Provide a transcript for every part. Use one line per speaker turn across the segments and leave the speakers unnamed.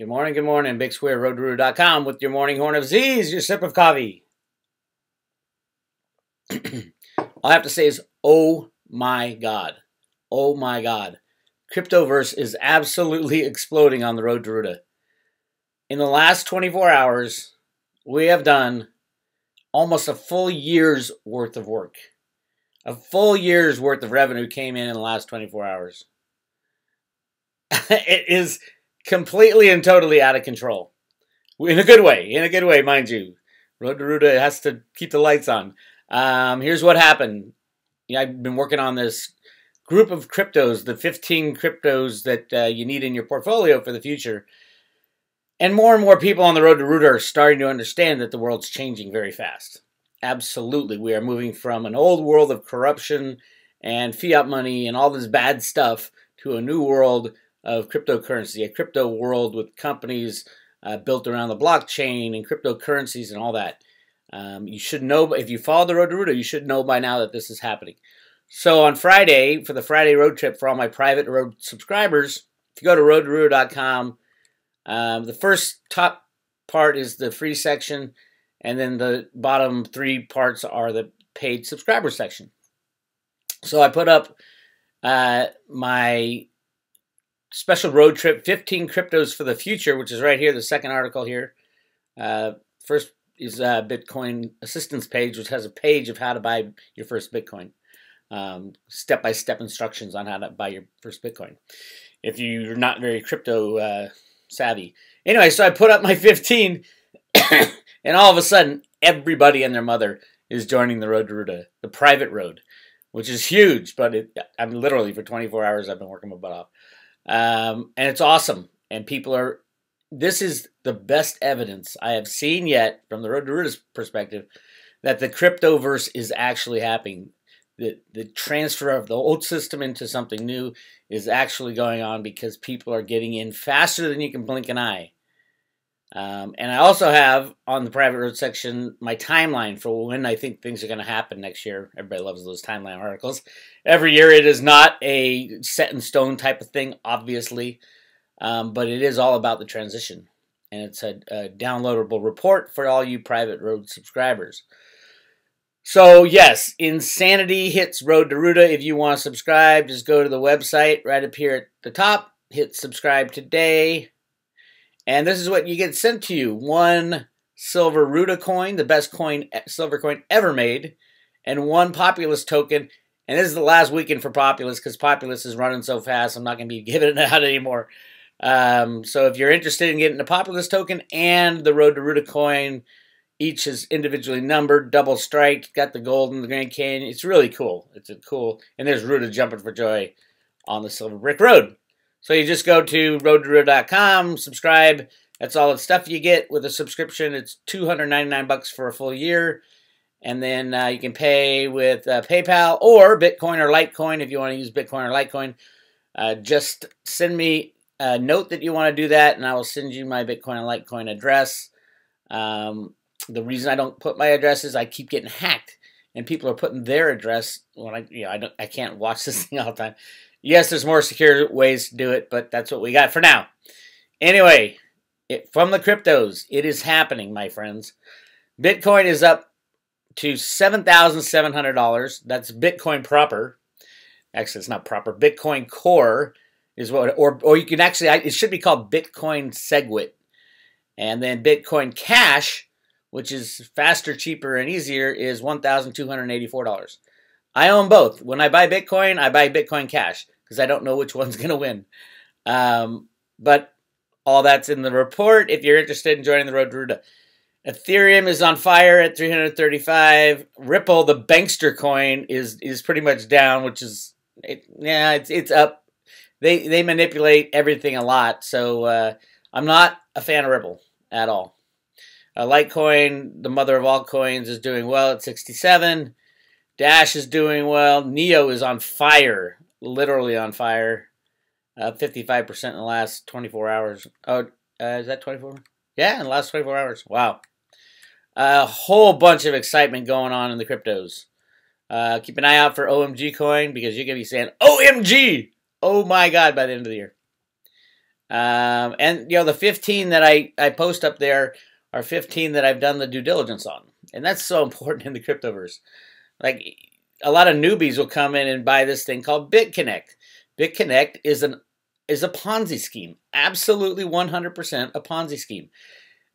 Good morning. Big Square, Roota.com with your morning horn of Z's, your sip of coffee. All I have to say is, oh my God. Oh my God. Cryptoverse is absolutely exploding on the road to Roota. In the last 24 hours, we have done almost a full year's worth of work. A full year's worth of revenue came in the last 24 hours. It is completely and totally out of control. In a good way, mind you. Road to Roota has to keep the lights on. Here's what happened. I've been working on this group of cryptos, the 15 cryptos that you need in your portfolio for the future. And more people on the road to Roota are starting to understand that the world's changing very fast. Absolutely. We are moving from an old world of corruption and fiat money and all this bad stuff to a new world of cryptocurrency, a crypto world with companies built around the blockchain and cryptocurrencies and all that. You should know, if you follow the road to Roota, you should know by now that this is happening. So on Friday, for the Friday road trip for all my private road subscribers, if you go to roadtoroota.com, the first top part is the free section, and then the bottom three parts are the paid subscriber section. So I put up my special road trip, 15 cryptos for the future, which is right here, the second article here. First is a Bitcoin assistance page, which has a page of how to buy your first Bitcoin. Step-by-step instructions on how to buy your first Bitcoin if you're not very crypto savvy. Anyway, so I put up my 15, and all of a sudden, everybody and their mother is joining the road to Roota, the private road, which is huge, but I'm literally, for 24 hours, I've been working my butt off. And it's awesome. And this is the best evidence I have seen yet from the road to Roota's perspective that the cryptoverse is actually happening. The transfer of the old system into something new is actually going on because people are getting in faster than you can blink an eye. And I also have on the private road section my timeline for when I think things are going to happen next year. Everybody loves those timeline articles. Every year it is not a set in stone type of thing, obviously, but it is all about the transition. And it's a downloadable report for all you private road subscribers. So yes, insanity hits road to Roota. If you want to subscribe, just go to the website right up here at the top. Hit subscribe today. And this is what you get sent to you. 1 silver Roota coin, the best silver coin ever made, and 1 Populous token. And this is the last weekend for Populous because Populous is running so fast, I'm not going to be giving it out anymore. So if you're interested in getting the Populous token and the road to Roota coin, each is individually numbered, double striped, got the gold and the Grand Canyon. It's really cool. It's a cool, and there's Roota jumping for joy on the Silver Brick Road. So you just go to roadtoroota.com, subscribe. That's all the stuff you get with a subscription. It's $299 for a full year. And then you can pay with PayPal or Bitcoin or Litecoin if you want to use Bitcoin or Litecoin. Just send me a note that you want to do that, and I will send you my Bitcoin and Litecoin address. The reason I don't put my address is I keep getting hacked, and people are putting their address when I can't watch this thing all the time. Yes, there's more secure ways to do it, but that's what we got for now. Anyway, from the cryptos, it is happening, my friends. Bitcoin is up to $7,700. That's Bitcoin proper. Actually, it's not proper. Bitcoin Core is what, or you can actually, it should be called Bitcoin Segwit. And then Bitcoin Cash, which is faster, cheaper, and easier, is $1,284. I own both. When I buy Bitcoin Cash because I don't know which one's going to win. But all that's in the report if you're interested in joining the road to Roota. Ethereum is on fire at 335. Ripple, the bankster coin, is pretty much down, which is, it's up. They manipulate everything a lot, so I'm not a fan of Ripple at all. Litecoin, the mother of all coins, is doing well at 67. Dash is doing well. Neo is on fire, literally on fire. 55% in the last 24 hours. Oh, is that 24? Yeah, in the last 24 hours. Wow. A whole bunch of excitement going on in the cryptos. Keep an eye out for OMG coin because you're going to be saying, OMG! Oh my God, by the end of the year. And the 15 that I post up there are 15 that I've done the due diligence on, and that's so important in the cryptoverse. Like, a lot of newbies will come in and buy this thing called BitConnect. BitConnect is a Ponzi scheme, absolutely 100% a Ponzi scheme.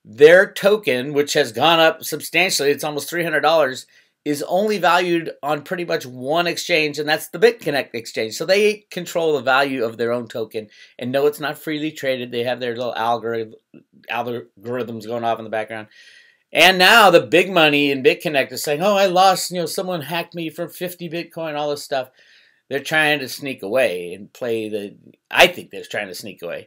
Their token, which has gone up substantially, it's almost $300, is only valued on pretty much one exchange, and that's the BitConnect exchange. So they control the value of their own token, and no, it's not freely traded. They have their little algorithms going off in the background. And now the big money in BitConnect is saying, oh, I lost, someone hacked me for 50 Bitcoin, all this stuff. They're trying to sneak away and I think they're trying to sneak away.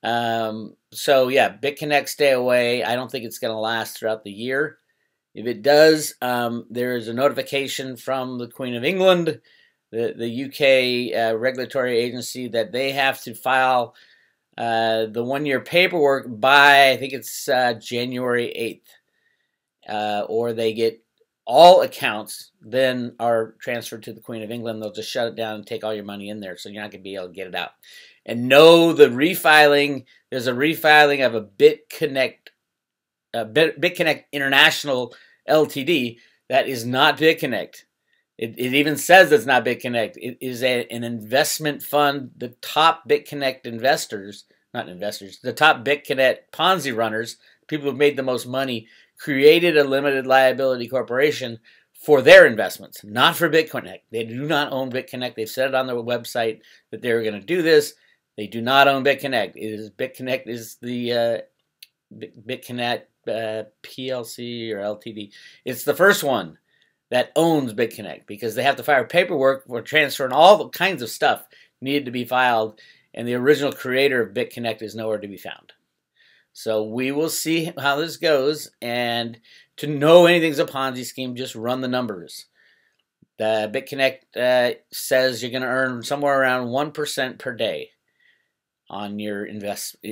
So yeah, BitConnect, stay away. I don't think it's going to last throughout the year. If it does, there is a notification from the Queen of England, the UK regulatory agency, that they have to file the 1-year paperwork by, I think it's January 8th, or they get all accounts then are transferred to the Queen of England. They'll just shut it down and take all your money in there, so you're not going to be able to get it out. And no, the refiling, there's a refiling of a BitConnect International Ltd. That is not BitConnect. It even says it's not BitConnect. It is an investment fund. The top BitConnect investors, not investors, the top BitConnect Ponzi runners, people who've made the most money, created a limited liability corporation for their investments, not for BitConnect. They do not own BitConnect. They've said it on their website that they were going to do this. They do not own BitConnect. BitConnect is the BitConnect PLC or LTD. It's the first one that owns BitConnect, because they have to file paperwork for transferring all the kinds of stuff needed to be filed, and the original creator of BitConnect is nowhere to be found. So we will see how this goes, and to know anything's a Ponzi scheme, just run the numbers. The BitConnect says you're going to earn somewhere around 1% per day on your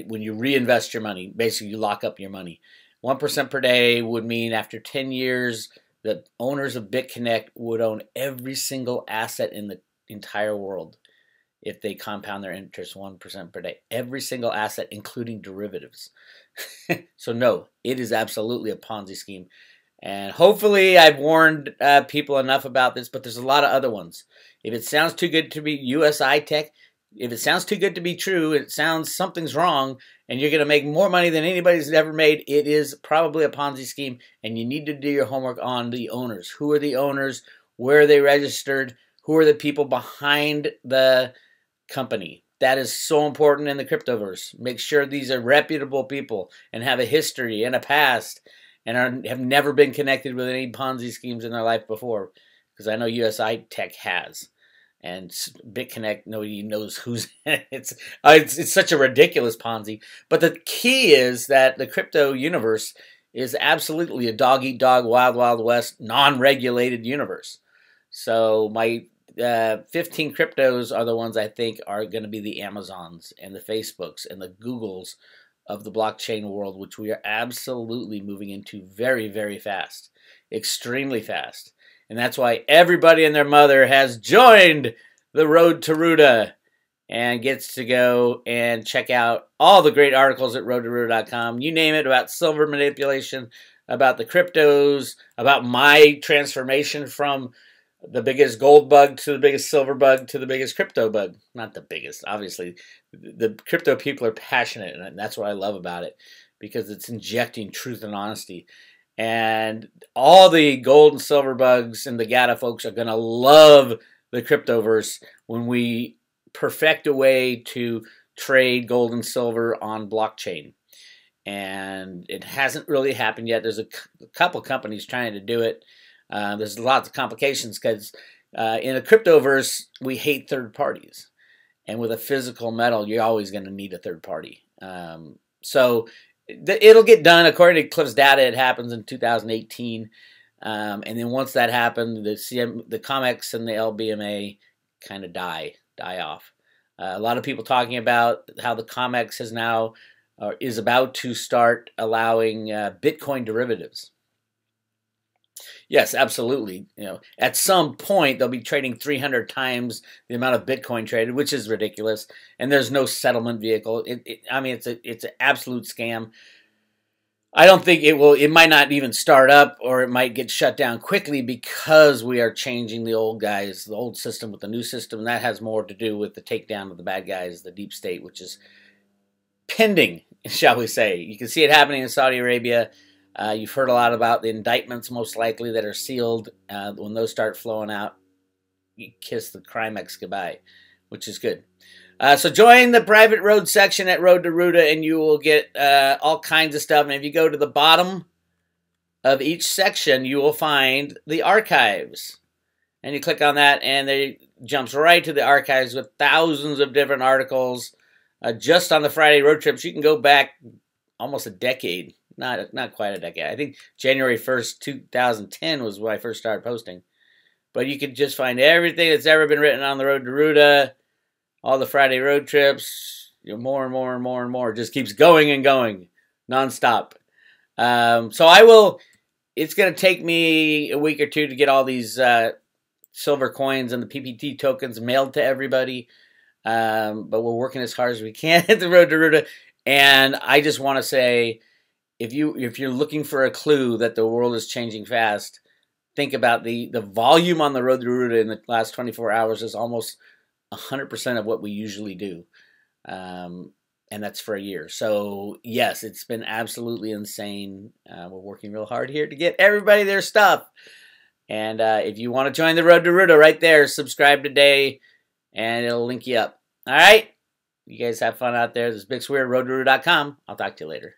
when you reinvest your money. Basically, you lock up your money. 1% per day would mean after 10 years, the owners of BitConnect would own every single asset in the entire world if they compound their interest 1% per day. Every single asset, including derivatives. So no, it is absolutely a Ponzi scheme. And hopefully I've warned people enough about this, but there's a lot of other ones. If it sounds too good to be USI Tech, if it sounds too good to be true, it sounds something's wrong, and you're going to make more money than anybody's ever made, it is probably a Ponzi scheme, and you need to do your homework on the owners. Who are the owners? Where are they registered? Who are the people behind the company? That is so important in the cryptoverse. Make sure these are reputable people and have a history and a past and have never been connected with any Ponzi schemes in their life before, because I know USI Tech has. And BitConnect, nobody knows who's it's such a ridiculous Ponzi. But the key is that the crypto universe is absolutely a dog-eat-dog, wild, wild west, non-regulated universe. So my 15 cryptos are the ones I think are going to be the Amazons and the Facebooks and the Googles of the blockchain world, which we are absolutely moving into very, very fast, extremely fast. And that's why everybody and their mother has joined the road to Roota and gets to go and check out all the great articles at roadtoroota.com. You name it, about silver manipulation, about the cryptos, about my transformation from the biggest gold bug to the biggest silver bug to the biggest crypto bug. Not the biggest, obviously. The crypto people are passionate, and that's what I love about it, because it's injecting truth and honesty. And all the gold and silver bugs and the GATA folks are going to love the cryptoverse when we perfect a way to trade gold and silver on blockchain. And it hasn't really happened yet. There's a couple companies trying to do it. There's lots of complications because in a cryptoverse, we hate third parties. And with a physical metal, you're always going to need a third party. So it'll get done. According to Cliff's data, it happens in 2018. And then once that happens, the COMEX and the LBMA kind of die off. A lot of people talking about how the COMEX has now is about to start allowing Bitcoin derivatives. Yes, absolutely. You know, at some point they'll be trading 300 times the amount of Bitcoin traded, which is ridiculous. And there's no settlement vehicle. I mean, it's an absolute scam. I don't think it will. It might not even start up, or it might get shut down quickly because we are changing the old guys, the old system with the new system. And that has more to do with the takedown of the bad guys, the deep state, which is pending, shall we say. You can see it happening in Saudi Arabia. You've heard a lot about the indictments, most likely, that are sealed. When those start flowing out, you kiss the Crimex goodbye, which is good. So join the private road section at Road to Roota, and you will get all kinds of stuff. And if you go to the bottom of each section, you will find the archives. And you click on that, and it jumps right to the archives with thousands of different articles. Just on the Friday road trips, you can go back almost a decade. Not quite a decade. I think January 1st, 2010 was when I first started posting. But you can just find everything that's ever been written on the Road to Roota, all the Friday road trips, more and more and more and more. It just keeps going and going, nonstop. So I will, it's going to take me a week or two to get all these silver coins and the PPT tokens mailed to everybody. But we're working as hard as we can at the Road to Roota. And I just want to say, if you're looking for a clue that the world is changing fast, think about the volume on the Road to Roota in the last 24 hours is almost 100% of what we usually do. And that's for a year. So yes, it's been absolutely insane. We're working real hard here to get everybody their stuff. And if you want to join the Road to Roota, right there, subscribe today, and it'll link you up. All right? You guys have fun out there. This is Bix Weir, roadtoroota.com. I'll talk to you later.